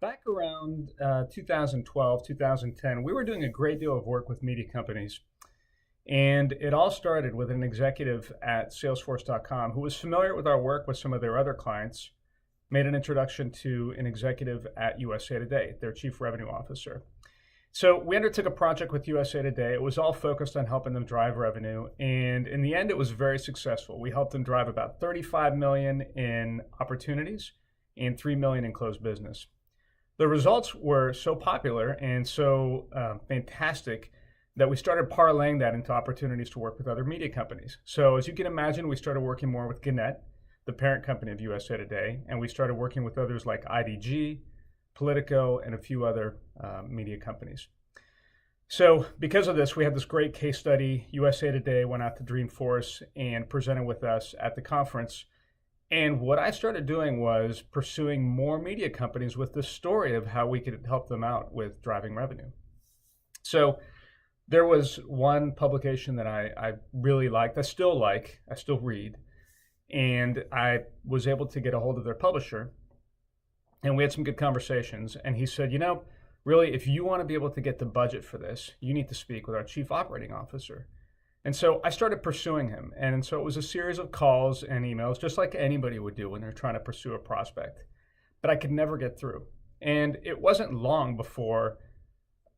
Back around 2012, 2010, we were doing a great deal of work with media companies. And it all started with an executive at salesforce.com who was familiar with our work with some of their other clients, made an introduction to an executive at USA Today, their chief revenue officer. So we undertook a project with USA Today. It was all focused on helping them drive revenue. And in the end, it was very successful. We helped them drive about 35 million in opportunities and 3 million in closed business. The results were so popular and so fantastic that we started parlaying that into opportunities to work with other media companies. So as you can imagine, we started working more with Gannett, the parent company of USA Today, and we started working with others like IDG, Politico, and a few other media companies. So because of this, we had this great case study. USA Today went out to Dreamforce and presented with us at the conference. And what I started doing was pursuing more media companies with this story of how we could help them out with driving revenue. So there was one publication that I really liked, I still read, and I was able to get a hold of their publisher, and we had some good conversations. And he said, really, if you want to be able to get the budget for this, you need to speak with our chief operating officer. And so I started pursuing him. And so it was a series of calls and emails, just like anybody would do when they're trying to pursue a prospect. But I could never get through. And it wasn't long before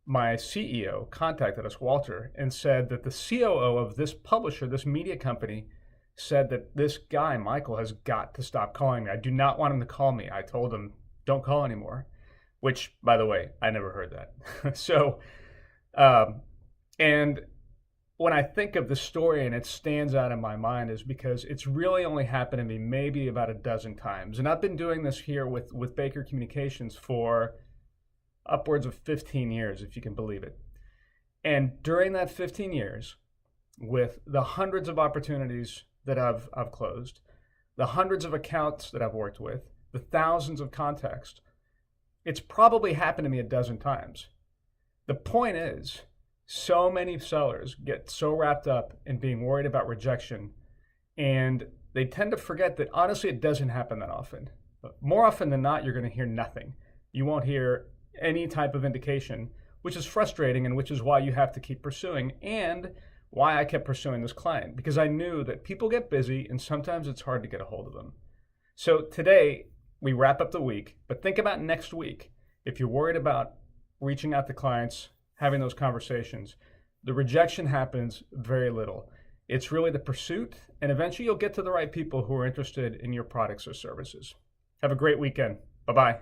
my CEO contacted us, Walter, and said that the COO of this publisher, this media company, said that this guy, Michael, has got to stop calling me. I do not want him to call me. I told him, don't call anymore, which, by the way, I never heard that. And when I think of the story and it stands out in my mind is because it's really only happened to me maybe about a dozen times. And I've been doing this here with Baker Communications for upwards of 15 years, if you can believe it. And during that 15 years, with the hundreds of opportunities that I've closed, the hundreds of accounts that I've worked with, the thousands of contacts, it's probably happened to me a dozen times. The point is, so many sellers get so wrapped up in being worried about rejection, and they tend to forget that honestly it doesn't happen that often. But more often than not, you're going to hear nothing. You won't hear any type of indication, which is frustrating and which is why you have to keep pursuing, and why I kept pursuing this client, because I knew that people get busy and sometimes it's hard to get a hold of them. So today we wrap up the week, but think about next week. If you're worried about reaching out to clients, having those conversations, the rejection happens very little. It's really the pursuit, and eventually you'll get to the right people who are interested in your products or services. Have a great weekend. Bye-bye.